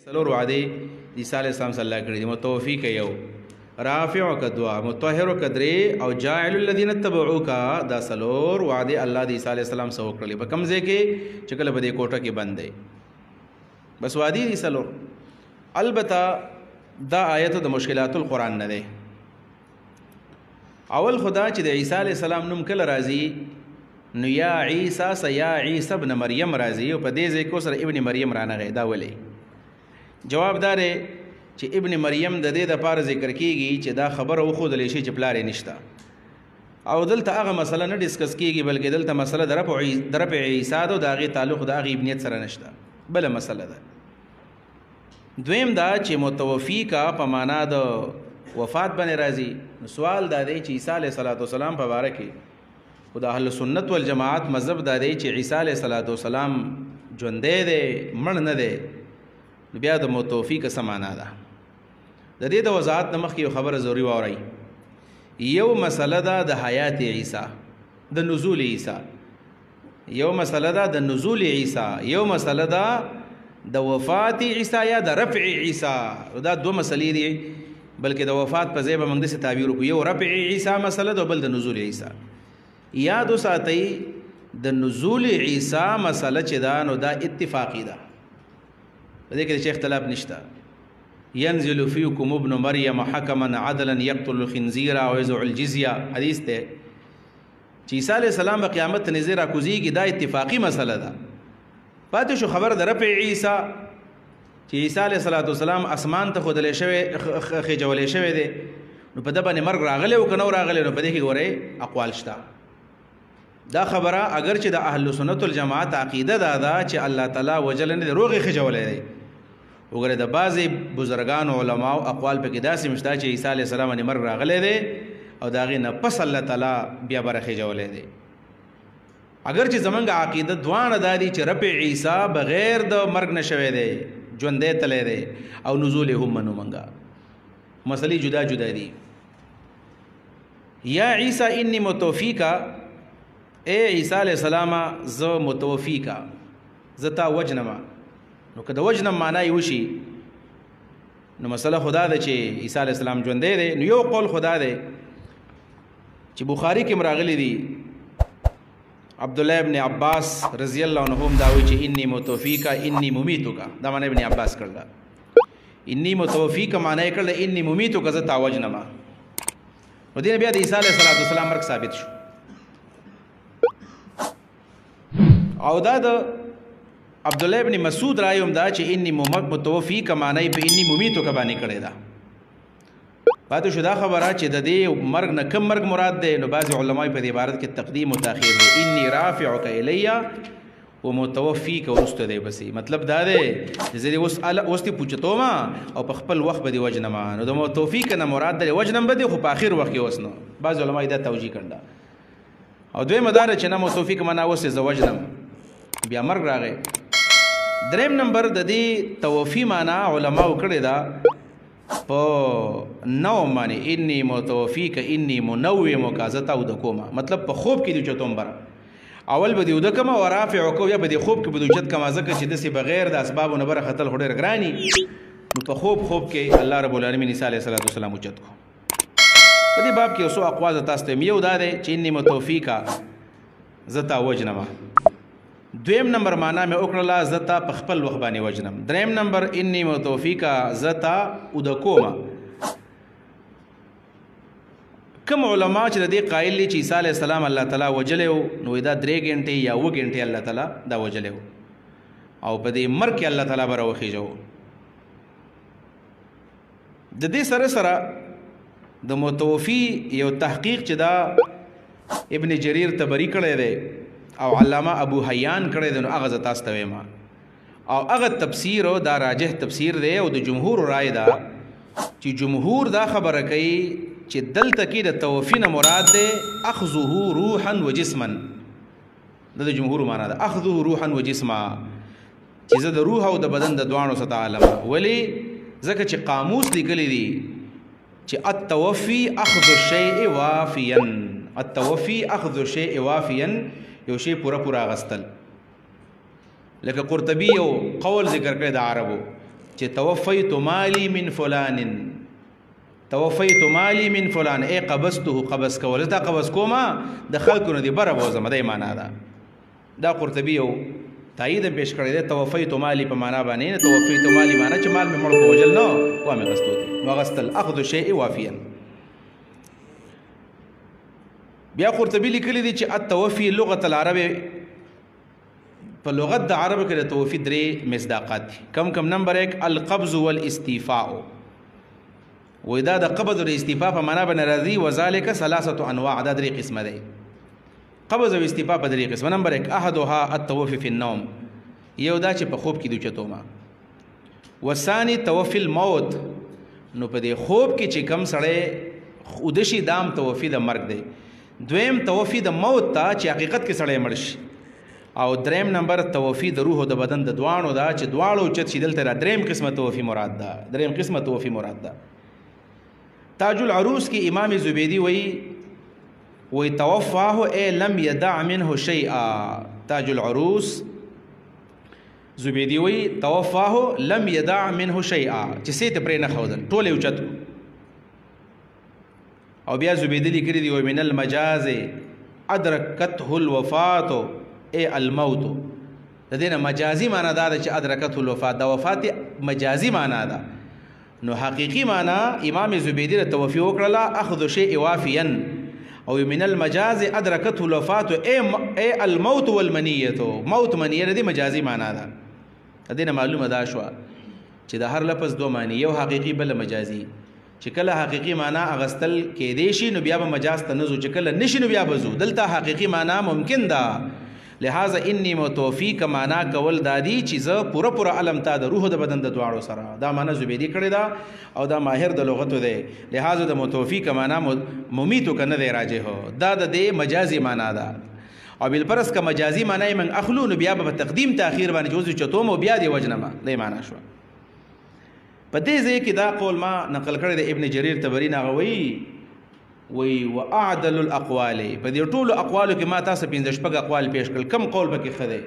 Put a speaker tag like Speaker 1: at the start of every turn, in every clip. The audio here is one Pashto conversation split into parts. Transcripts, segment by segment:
Speaker 1: سلور وعده عیسی علیہ السلام صلی الله کړی متوفیق یو رافع کدوا مطهر کدری او جاعل الذين اتبعوك دا سلور وعده الله د عیسی علیہ السلام سره وکړي په کمزې کې چکل بده کوټه کې بند دی بس وادي دي سلور. البته دا آیت د مشکلات القرآن نه دی. اول خدا چې د عیسی علیہ السلام نوم کله راځي نو یا عیسی سیا عیسی ابن مریم راځي او په دې ځای کې سره ابن مریم رانغی دا ولې جواب دار چې ابن مریم د دې د پاره ذکر کیږي چې دا خبره وخودل شي چې پلار نشته او دلته هغه مسله نه ډیسکس کیږي بلکې دلته مسله درپ عیسی د هغه تعلق د هغه ابنیت سره نشته بل مسله ده. دویم دا چې متوفی کا په معنا د وفات باندې راځي. سوال دا دی چې عیسی علیه السلام په باره کې خو د اهل سنت والجماعت مذهب دا دی چې عیسی علیه السلام ژوندی دی مړ نه دی نو بیا د متوفی کا څه معنا ده. د دې د وضاحت نه مخکې یو خبره ضروري واورئ. یو مسله ده د حیات عیسی د نزول عیسی یو مسله ده د نزول عیسی یو مسله ده د وفات عیسی یا د رفع عیسی دا دوه مسلې دي بلکې د وفات په ځای به موږ داسې تعبیر وکړو یو رفع عیسی مسله ده بل د نزول عیسی. یاد وساتئ د نزول عیسی مسله چې ده نو دا اتفاقی ده په دې کې اختلاف نشته. ينزل فيكم ابن مريم حكما عدلا يقتل الخنزير ويزع الجزيه حدیث ته چې عیسی علیہ السلام په قیامت نظر راکوزیږي دا اتفاقی مسله ده. پاتې شو خبر د رفع عیسی چې عیسی علیہ السلام اسمان ته خودلې شوی خېجولې شوی دی نو په دبا نه مرګ راغلی او کنو راغلی نو په دې کې ګوره اقوال شته. دا خبره اگر چې د اهل سنت والجماعت عقیده دا چې الله تعالی وجل نه روغي خېجولې دی وګوره د بعضی بزرگان علما او اقوال په کې داسې مشته چې عیسی علیہ السلام باندې مرګ راغلی دی او دا غي نه پس الله تعالی بیا برخه جوړلې دی. اگر چې زمونږ عقیده دوانه دادی چې رب عیسی بغیر د مرګ نشوي دی ژوندې تللی دی او نزول هم منو منګه مسلې جدا جدا دي. یا عیسی انی متوفیکا اے عیسی علیہ السلام ز متوفیکا زتا وجنما نو که د وجنم معنی وشي نو مسله خدا ده چې عیسی علیہ السلام ژوندی دی نو یو قول خدا ده چې بخاری کې مراغلی دی عبد الله ابن عباس رضی الله عنهم دا وی چې انی متوفیکا انی ممیتوکا دا معنی ابن عباس کړل انی متوفیکا معنی کړل انی ممیتوکا زتا وجنما نو دین بیا د عیسی علیہ السلام مرګ ثابت شو او دا د عبد الله ابن مسعود رايوم دا چې انی متوفی کمانای په انی ممیتو کبانی کړی دا. پاتې شو دا خبره چې د دې مرګ نه کم مرګ مراد دی نو بعض علماء په دې عبارت کې تقدیم او تاخير دی انی رافعک الیا و متوفیک ورسته دی بسې مطلب دا دی چې زه اوس ته پوښتو ما او په خپل وخت به دی وجنما نو د متوفیک نه مراد دی وجنم به دی خو په اخر وخت کې وسنو بعض علماء دا توجیه کړل او دوی مدار چې نه متوفیک معنا وسه زوجنم بیا مرګ راغی. دریم نمبر د دې توفی معنا علماء کړی دا په نو معنی انی متوفیک انی منومک ذتا او د کومه مطلب په خوب کې دی چتوم بر اول به دی ود کما ورافع کو یا به دی خوب کې به د چت کما زکه چې د بغیر د اسباب نه بر خطل هډر غرانی نو په خوب کې الله رب العالمین عیسی علیہ السلام چت کو په دې باب کې اوسو اقوال تاسو ته یو دا دی چې انی متوفیک ذتا وجنما. دویم نمبر معنا مې وکړه زتا په خپل وخت باندې وجنم. دریم نمبر انی متوفیکا زتا او د کومه کوم علما چې د دې قائل دي چې عیسی علیہ السلام الله تعالی وجلو نو دا 3 غنټې یا 2 غنټې الله تعالی دا وجلو او په دې مرګ کې الله تعالی بر وخیجو. د دې سره سره د متوفی یو تحقیق چې دا ابن جریر طبری کړی دی او علامه ابو حیان کړی دی نو هغه تاسو ته وایم او هغه تفسیر او دا راجح تفسیر دی او د جمهور رائے دا چې جمهور دا خبره کوي چې دلته کې د توفی نه مراد دی اخذه روحا وجسما د جمهور معنا ده اخذه روحا وجسما چې زه د روح او د بدن د دوانو سره عالم ولی ځکه چې قاموس لیکلی دی چې التوفی اخذ الشیء وافیا التوفی اخذ الشیء وافیا یو شی پورا غستل لکه قرطبی یو قول ذکر کړی د عربو چې توفیت مالی من فلان، توفیت مالی من فلان ای قبضته، قبض کول، دا قبض کوما د خلکو نه دی بره بوزم، دا معنا ده. دا قرطبي یو تایید پیش کړی دی توفیت مالی په معنا باندې، نه توفیت مالی معنا چې مال مې مړ په وجل نه و مې غستو دي، وغستل اخذ شیء وافیا. بیا قرطبي لیکلی دی چې التوفی لغت العرب، په لغت د عرب کې د توفی درې مصداقات دي. کم نمبر 1 القبض والاستیفاء، و دا د قبض او استیفاء په معنا باندې راځي. وذالک ثلاثه انواع، دا درې قسمه دي. قبض او استیفاء په درې قسمه. نمبر 1 احدها التوفی فی النوم، یو دا چې په خوب کې د چتو ما. والثاني توفی الموت، نو په دې خوب کې چې کم سړی خودشي دام توفی د مرګ دی. دویم توفی د موت ته چې حقیقت کې سړی مړ شي. او دریم نمبر توفی د روح او د بدن د دوانو دا چې دواړو چت شي دلته را دریم قسمه توفی مراد ده، دریم قسمه توفی مراد ده. تاج العروس کی امام زبیدی وی توفاه اے لم یدع منه شیئا. تاج العروس زبیدی وی توفاه لم یدع منه شیئا، چې سیت پرې نه خودل ټول یو چت. او بیا زبیدی لیکلی دی من المجاز ادرکته الوفات اے الموت، د دې نه مجازي معنا دا چې ادرکته الوفات، دا وفات مجازي معنا ده. نو حقیقی معنا امام زبیدی له توفی وکړه اخذ شیء وافیا، او من المجاز ادرکته الوفات اے الموت والمنیه، موت منیه دې مجازي معنا ده. د دې نه معلومه دا شو چې د هر لفظ دوه معنی، یو حقیقی بل مجازي. چې کله حقیقی معنا اغستل کې دی شي نو بیا به مجاز ته نزو، چې کله نشي نو بیا بزو. دلته حقیقی معنا ممکن ده. لہذا انی متوفی کا معنا کول دادی چې زه پوره پوره علم تا د روح د بدن د دواړو سره، دا معنا زبیدی کړی دا او دا ماهر د لغت دی. لہذا د متوفی کا معنا ممیتو کنه دی راجه هو، دا د دې مجازي معنا ده. او بالپرس کا مجازي معنا یې من اخلو نو بیا به تقدیم تاخير باندې جوز چتوم او بیا دی وجنما دی معنا شو. په دې ځای کې دا قول ما نقل کړی د ابن جرير طبري ناغوي وی واعدل الاقوال، په دې ټولو اقوالو کې ما تاسو 15 شپږ اقوال پیش کړل. کم قول پکې خده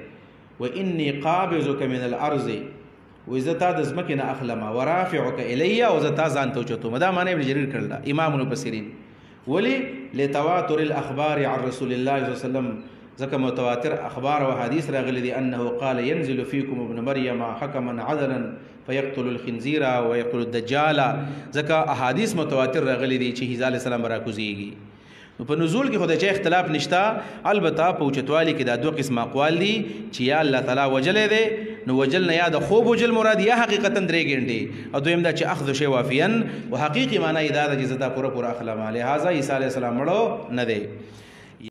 Speaker 1: و انی قابضک من الارض، و زتا د زمکه نه اخلم ورافعک الی، او زتا ځان ته چتوم. دا معنی ابن جرير کړل امام المفسرین. ولی لتواتر الاخبار عن رسول الله صلی الله علیه وسلم، ځکه متواتر اخبار او حدیث راغلي دي انه قال ينزل فيكم ابن مريم حكما عدلا فيقتل الخنزير ويقتل الدجال، ځکه احادیث متواتر راغلي دي چې عیسی علیه السلام راکوزیږي. نو په نزول کې خدای چې اختلاف نشتا، البته په اوچتوالي کې دا دوه قسم اقوال دي چې یا الله تعالی وجلې ده، نو وجل نه یا د خوب وجل مراد یا حقیقتا 3 غنټې، او دویم دا چې اخذ شی وافیا، او حقیقي معنی دا د جزتا پورا اخلم. لہذا عیسی علیه السلام مړو نه دی.